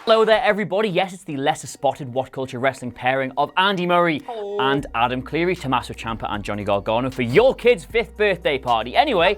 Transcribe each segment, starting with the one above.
Hello there, everybody. Yes, it's the lesser spotted WhatCulture wrestling pairing of Andy Murray and Adam Cleary, Tommaso Ciampa and Johnny Gargano for your kid's 5th birthday party. Anyway,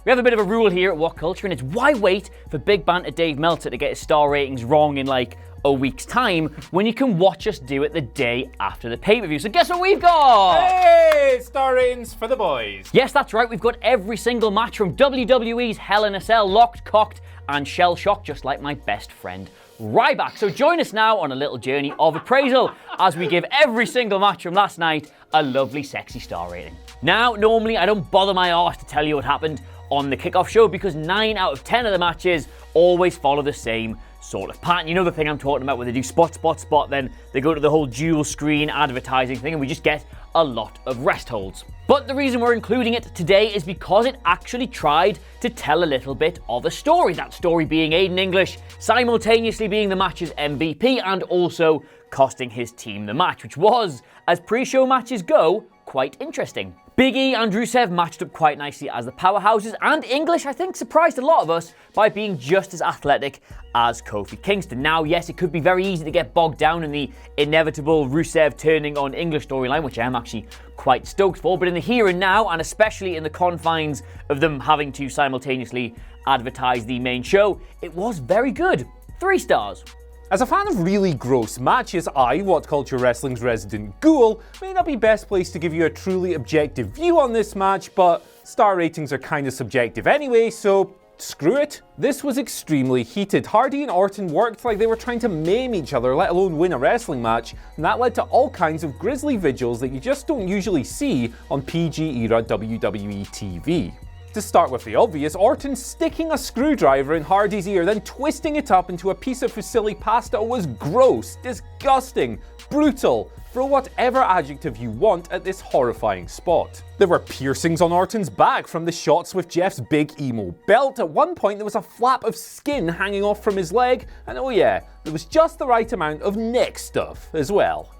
we have a bit of a rule here at WhatCulture, and it's why wait for Big Banter Dave Meltzer to get his star ratings wrong in like a week's time when you can watch us do it the day after the pay-per-view. So guess what we've got? Hey, star ratings for the boys. Yes, that's right. We've got every single match from WWE's Hell in a Cell, locked, cocked, and shell-shocked, just like my best friend Ryback. So join us now on a little journey of appraisal as we give every single match from last night a lovely, sexy star rating. Now, normally I don't bother my arse to tell you what happened on the kickoff show because 9 out of 10 of the matches always follow the same sort of pattern. You know the thing I'm talking about where they do spot, spot, spot, then they go to the whole dual screen advertising thing and we just get a lot of rest holds. But the reason we're including it today is because it actually tried to tell a little bit of a story. That story being Aiden English simultaneously being the match's MVP and also costing his team the match, which was, as pre-show matches go, quite interesting. Big E and RUSEV matched up quite nicely as the powerhouses, and English, I think, surprised a lot of us by being just as athletic as Kofi Kingston. Now, yes, it could be very easy to get bogged down in the inevitable RUSEV turning on English storyline, which I am actually quite stoked for, but in the here and now, and especially in the confines of them having to simultaneously advertise the main show, it was very good. 3 stars. As a fan of really gross matches, I, WhatCulture Wrestling's resident ghoul, may not be best placed to give you a truly objective view on this match, but star ratings are kinda subjective anyway, so screw it. This was extremely heated. Hardy and Orton worked like they were trying to maim each other, let alone win a wrestling match, and that led to all kinds of grisly vigils that you just don't usually see on PG-era WWE TV. To start with the obvious, Orton sticking a screwdriver in Hardy's ear, then twisting it up into a piece of fusilli pasta was gross, disgusting, brutal. Throw whatever adjective you want at this horrifying spot. There were piercings on Orton's back from the shots with Jeff's big emo belt. At one point there was a flap of skin hanging off from his leg, and oh yeah, there was just the right amount of neck stuff as well.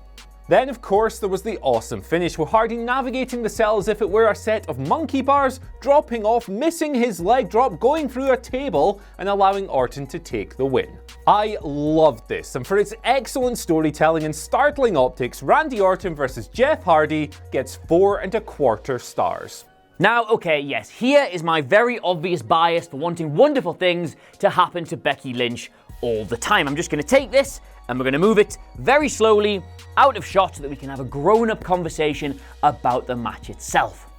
Then, of course, there was the awesome finish with Hardy navigating the cell as if it were a set of monkey bars, dropping off, missing his leg drop, going through a table, and allowing Orton to take the win. I loved this, and for its excellent storytelling and startling optics, Randy Orton versus Jeff Hardy gets 4.25 stars. Now, okay, yes, here is my very obvious bias for wanting wonderful things to happen to Becky Lynch all the time. I'm just going to take this and we're going to move it very slowly out of shot so that we can have a grown-up conversation about the match itself.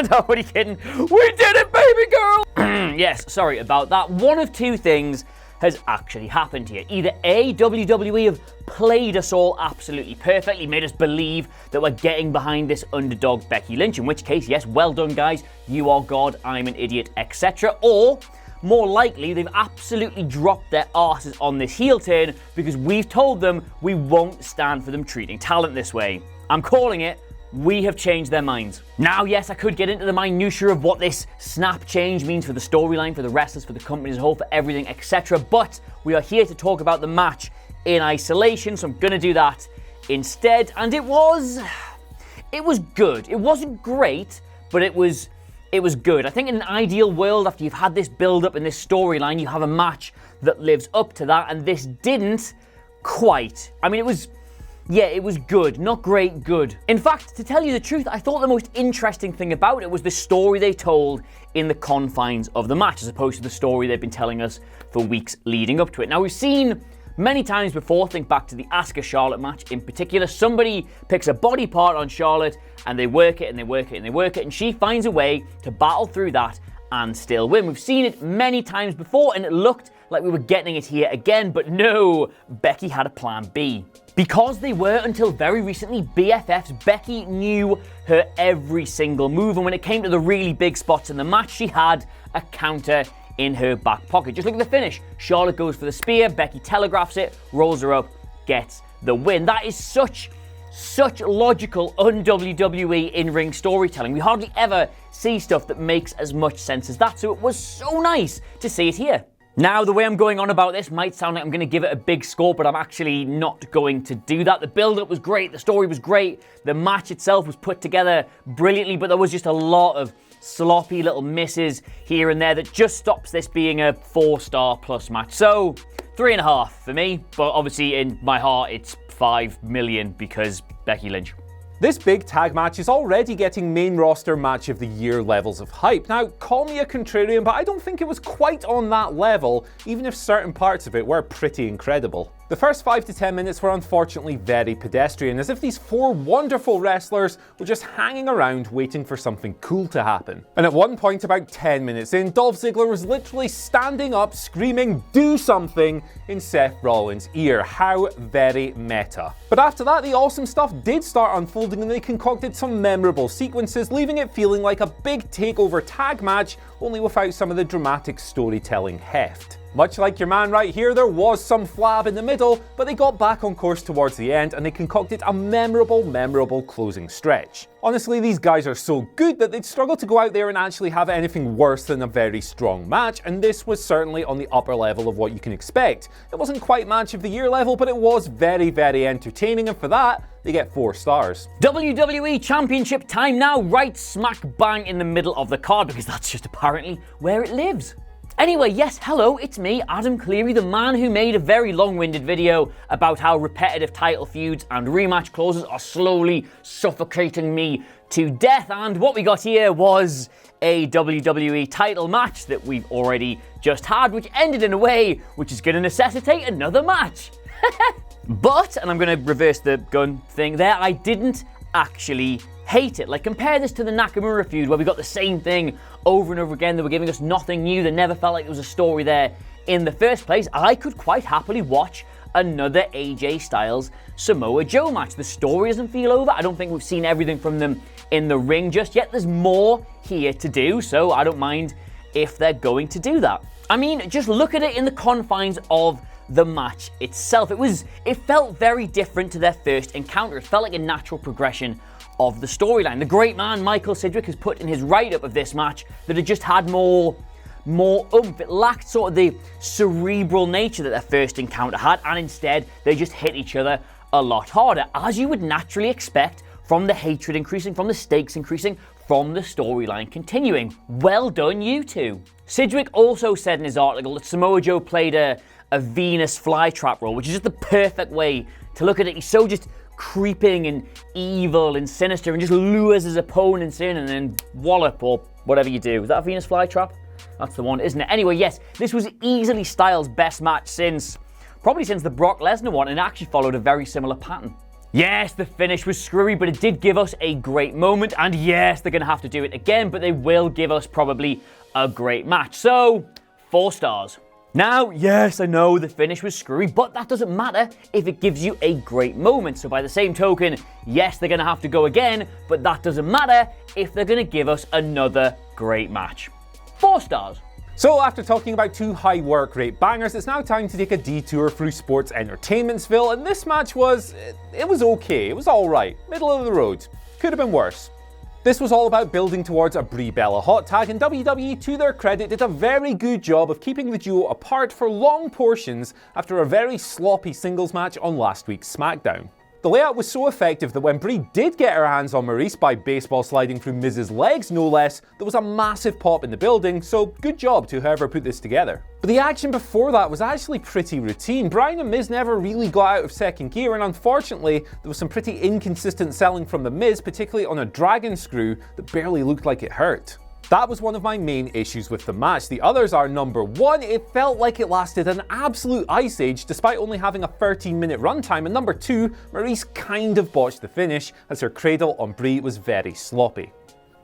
Nobody kidding. We did it, baby girl! Yes, sorry about that. One of 2 things has actually happened here. Either A, WWE have played us all absolutely perfectly, made us believe that we're getting behind this underdog Becky Lynch, in which case, yes, well done guys, you are God, I'm an idiot, etc. Or, more likely, they've absolutely dropped their arses on this heel turn because we've told them we won't stand for them treating talent this way. I'm calling it, we have changed their minds. Now, yes, I could get into the minutiae of what this snap change means for the storyline, for the wrestlers, for the company as a whole, for everything, etc. But we are here to talk about the match in isolation, so I'm going to do that instead. And it was good. It wasn't great, but it was good. I think in an ideal world, after you've had this build-up and this storyline, you have a match that lives up to that, and this didn't quite. I mean, it was good. Not great, good. In fact, to tell you the truth, I thought the most interesting thing about it was the story they told in the confines of the match, as opposed to the story they've been telling us for weeks leading up to it. Now, we've seen many times before, think back to the Asuka Charlotte match in particular, somebody picks a body part on Charlotte and they work it and they work it and they work it, and she finds a way to battle through that and still win. We've seen it many times before and it looked like we were getting it here again, but no, Becky had a plan B. Because they were, until very recently, BFFs, Becky knew her every single move, and when it came to the really big spots in the match, she had a counter in her back pocket. Just look at the finish. Charlotte goes for the spear, Becky telegraphs it, rolls her up, gets the win. That is such logical un-WWE in-ring storytelling. We hardly ever see stuff that makes as much sense as that, so it was so nice to see it here. Now, the way I'm going on about this might sound like I'm going to give it a big score, but I'm actually not going to do that. The build-up was great, the story was great, the match itself was put together brilliantly, but there was just a lot of sloppy little misses here and there that just stops this being a 4-star plus match. So, 3.5 for me, but obviously in my heart it's 5 million because Becky Lynch. This big tag match is already getting main roster match of the year levels of hype. Now, call me a contrarian, but I don't think it was quite on that level, even if certain parts of it were pretty incredible. The first 5 to 10 minutes were unfortunately very pedestrian, as if these 4 wonderful wrestlers were just hanging around waiting for something cool to happen. And at one point, about 10 minutes in, Dolph Ziggler was literally standing up screaming, "Do something," in Seth Rollins' ear. How very meta. But after that, the awesome stuff did start unfolding and they concocted some memorable sequences, leaving it feeling like a big takeover tag match, only without some of the dramatic storytelling heft. Much like your man right here, there was some flab in the middle, but they got back on course towards the end and they concocted a memorable closing stretch. Honestly, these guys are so good that they'd struggle to go out there and actually have anything worse than a very strong match, and this was certainly on the upper level of what you can expect. It wasn't quite match of the year level, but it was very entertaining, and for that, they get 4 stars. WWE Championship time now, right smack bang in the middle of the card, because that's just apparently where it lives. Anyway, yes, hello, it's me, Adam Cleary, the man who made a very long-winded video about how repetitive title feuds and rematch clauses are slowly suffocating me to death. And what we got here was a WWE title match that we've already just had, which ended in a way which is going to necessitate another match. But, and I'm going to reverse the gun thing there, I didn't actually hate it. Like, compare this to the Nakamura feud where we got the same thing over and over again. They were giving us nothing new. They never felt like there was a story there in the first place. I could quite happily watch another AJ Styles Samoa Joe match. The story doesn't feel over. I don't think we've seen everything from them in the ring just yet. There's more here to do, so I don't mind if they're going to do that. I mean, just look at it in the confines of the match itself. It felt very different to their first encounter. It felt like a natural progression of the storyline. The great man Michael Sidgwick has put in his write-up of this match that it just had more oomph. It lacked sort of the cerebral nature that their first encounter had, and instead they just hit each other a lot harder, as you would naturally expect from the hatred increasing, from the stakes increasing, from the storyline continuing. Well done, you two. Sidgwick also said in his article that Samoa Joe played a Venus flytrap role, which is just the perfect way to look at it. He's so just creeping and evil and sinister and just lures his opponents in and then wallop or whatever you do. Is that a Venus flytrap? That's the one, isn't it? Anyway, yes, this was easily Styles' best match probably since the Brock Lesnar one, and it actually followed a very similar pattern. Yes, the finish was screwy, but it did give us a great moment, and yes, they're going to have to do it again, but they will give us probably a great match. So, 4 stars. Now, yes, I know the finish was screwy, but that doesn't matter if it gives you a great moment. So by the same token, yes, they're going to have to go again, but that doesn't matter if they're going to give us another great match. 4 stars. So after talking about 2 high work rate bangers, it's now time to take a detour through sports entertainmentsville, and this match was okay, it was alright, middle of the road, could have been worse. This was all about building towards a Brie Bella hot tag, and WWE, to their credit, did a very good job of keeping the duo apart for long portions after a very sloppy singles match on last week's SmackDown. The layout was so effective that when Brie did get her hands on MARYSE by baseball sliding through Miz's legs no less, there was a massive pop in the building, so good job to whoever put this together. But the action before that was actually pretty routine. Bryan and Miz never really got out of second gear, and unfortunately there was some pretty inconsistent selling from the Miz, particularly on a dragon screw that barely looked like it hurt. That was one of my main issues with the match. The others are, number 1, it felt like it lasted an absolute ice age despite only having a 13-minute runtime, and number 2, MARYSE kind of botched the finish as her cradle on Brie was very sloppy.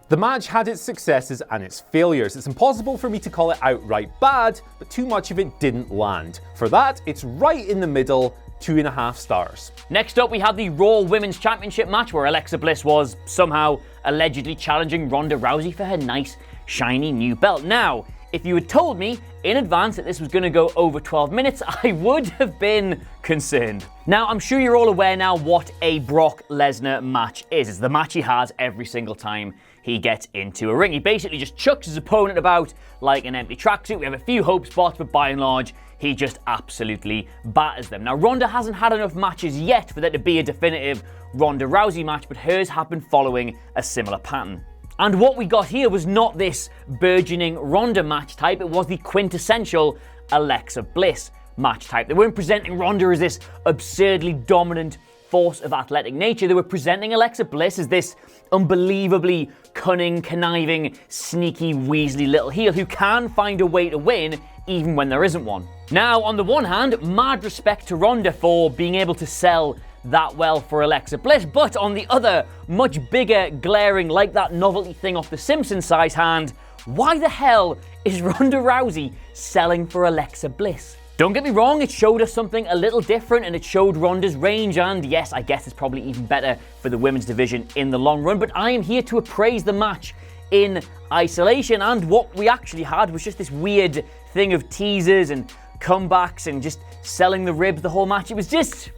The match had its successes and its failures. It's impossible for me to call it outright bad, but too much of it didn't land. For that, it's right in the middle, 2.5 stars. Next up, we had the Raw Women's Championship match where Alexa Bliss was somehow allegedly challenging Ronda Rousey for her nice, shiny new belt. Now, if you had told me in advance that this was going to go over 12 minutes, I would have been concerned. Now, I'm sure you're all aware now what a Brock Lesnar match is. It's the match he has every single time he gets into a ring. He basically just chucks his opponent about like an empty tracksuit. We have a few hope spots, but by and large, he just absolutely batters them. Now, Ronda hasn't had enough matches yet for there to be a definitive Ronda Rousey match, but hers have been following a similar pattern. And what we got here was not this burgeoning Ronda match type, it was the quintessential Alexa Bliss match type. They weren't presenting Ronda as this absurdly dominant force of athletic nature. They were presenting Alexa Bliss as this unbelievably cunning, conniving, sneaky, weaselly little heel who can find a way to win even when there isn't one. Now, on the one hand, mad respect to Ronda for being able to sell that well for Alexa Bliss, but on the other, much bigger, glaring, like that novelty thing off The Simpsons size hand, why the hell is Ronda Rousey selling for Alexa Bliss? Don't get me wrong, it showed us something a little different and it showed Ronda's range, and yes, I guess it's probably even better for the women's division in the long run, but I am here to appraise the match in isolation, and what we actually had was just this weird thing of teasers and comebacks and just selling the ribs the whole match. It was just,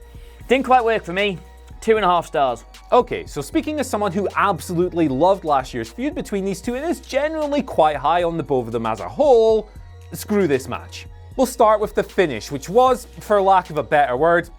didn't quite work for me. 2.5 stars. Okay, so speaking as someone who absolutely loved last year's feud between these two, it is generally quite high on the both of them as a whole. Screw this match. We'll start with the finish, which was, for lack of a better word,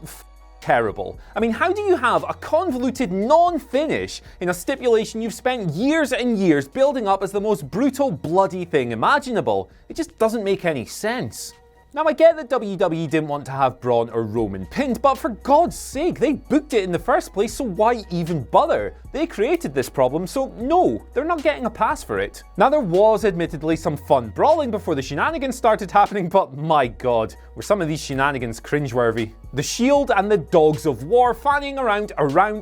terrible. I mean, how do you have a convoluted non-finish in a stipulation you've spent years and years building up as the most brutal, bloody thing imaginable? It just doesn't make any sense. Now, I get that WWE didn't want to have Braun or Roman pinned, but for God's sake, they booked it in the first place, so why even bother? They created this problem, so no, they're not getting a pass for it. Now, there was admittedly some fun brawling before the shenanigans started happening, but my God, were some of these shenanigans cringeworthy. The Shield and the Dogs of War fanning around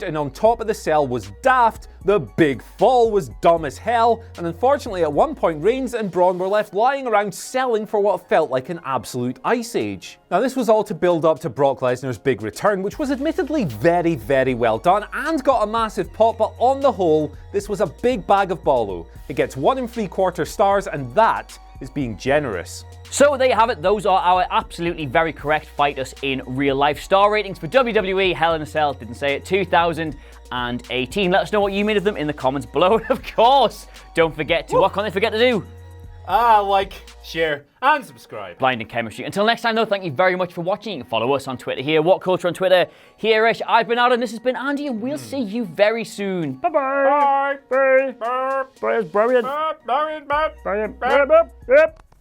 and on top of the cell was daft, the big fall was dumb as hell, and unfortunately at one point Reigns and Braun were left lying around selling for what felt like an absolute ice age. Now, this was all to build up to Brock Lesnar's big return, which was admittedly very, very well done and got a massive pop, but on the whole, this was a big bag of bollo. It gets 1 3/4 stars, and that is being generous. So there you have it, those are our absolutely very correct Fight Us in Real Life star ratings for WWE Hell in a Cell, didn't say it, 2018. Let us know what you made of them in the comments below, and of course, don't forget to, what can't they forget to do? Like, share, and subscribe. Blinding chemistry. Until next time though, thank you very much for watching. You can follow us on Twitter here, WhatCulture on Twitter, here-ish. I've been Adam, this has been Andy, and we'll see you very soon. Bye-bye. Bye. Bye. Bye. Bye. Bye. Bye. Bye. Bye. Bye. Bye. Bye. Bye.